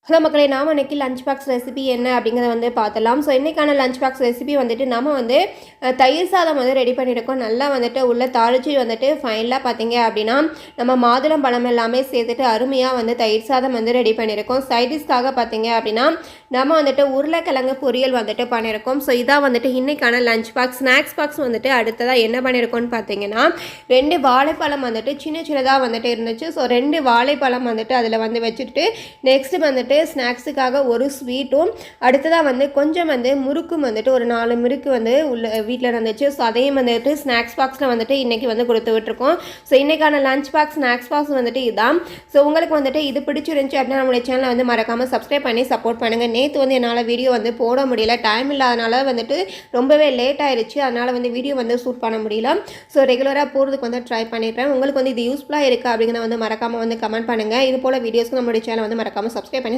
Hello மக்களே, நாம் இன்றைக்கி லஞ்ச் பாக்ஸ் ரெசிபி என்ன அப்படிங்கிறத வந்து பார்த்துலாம். ஸோ இன்றைக்கான லஞ்ச் பாக்ஸ் ரெசிபி வந்துட்டு நம்ம வந்து தயிர் சாதம் வந்து ரெடி பண்ணியிருக்கோம். நல்லா வந்துட்டு உள்ள தாளிச்சு வந்துட்டு ஃபைனலாக பார்த்தீங்க அப்படின்னா நம்ம மாதுளம் பழம் எல்லாமே சேர்த்துட்டு அருமையாக வந்து தயிர் சாதம் வந்து ரெடி பண்ணியிருக்கோம். சைடிஷ்காக பார்த்தீங்க அப்படின்னா நம்ம வந்துட்டு உருளைக்கிழங்கு பொரியல் வந்துட்டு பண்ணியிருக்கோம். ஸோ இதான் வந்துட்டு இன்றைக்கான லஞ்ச் பாக்ஸ். ஸ்நாக்ஸ் பாக்ஸ் வந்துட்டு அடுத்ததாக என்ன பண்ணியிருக்கோம்னு பார்த்தீங்கன்னா 2 வாழைப்பழம் வந்துட்டு சின்ன சின்னதாக வந்துட்டு இருந்துச்சு. ஸோ 2 வாழைப்பழம் வந்துட்டு அதில் வந்து வச்சுட்டு நெக்ஸ்ட்டு வந்துட்டு ஸ்நாக்ஸுக்காக ஒரு ஸ்வீட்டும் அடுத்ததாக வந்து கொஞ்சம் வந்து முறுக்கும் வந்துட்டு ஒரு 4 முறுக்கு வந்து உள்ள வீட்டில் இருந்துச்சு. ஸோ அதையும் வந்துட்டு ஸ்நாக்ஸ் பாக்ஸில் வந்துட்டு இன்றைக்கி வந்து கொடுத்து விட்டுருக்கோம். ஸோ இன்றைக்கான லஞ்ச் பாக்ஸ் ஸ்நாக்ஸ் பாக்ஸ் வந்துட்டு இதுதான். ஸோ உங்களுக்கு வந்துட்டு இது பிடிச்சிருந்துச்சி அப்படின்னா நம்மளுடைய சேனலை வந்து மறக்காமல் சப்ஸ்கிரைப் பண்ணி சப்போர்ட் பண்ணுங்கள். நேற்று வந்து என்னால் வீடியோ வந்து போட முடியல, டைம் இல்லாதனால வந்துட்டு ரொம்பவே லேட் ஆயிடுச்சு. அதனால் வந்து வீடியோ வந்து ஷூட் பண்ண முடியல. ஸோ ரெகுலராக போகிறதுக்கு வந்து ட்ரை பண்ணிடுறேன். உங்களுக்கு வந்து இது யூஸ்ஃபுல்லாக இருக்குது அப்படிங்கிறத வந்து மறக்காமல் வந்து கமெண்ட் பண்ணுங்கள். இது போல் வீடியோஸ்க்கு நம்மளுடைய சேனலை வந்து மறக்காமல் சப்ஸ்கிரைப் பண்ணி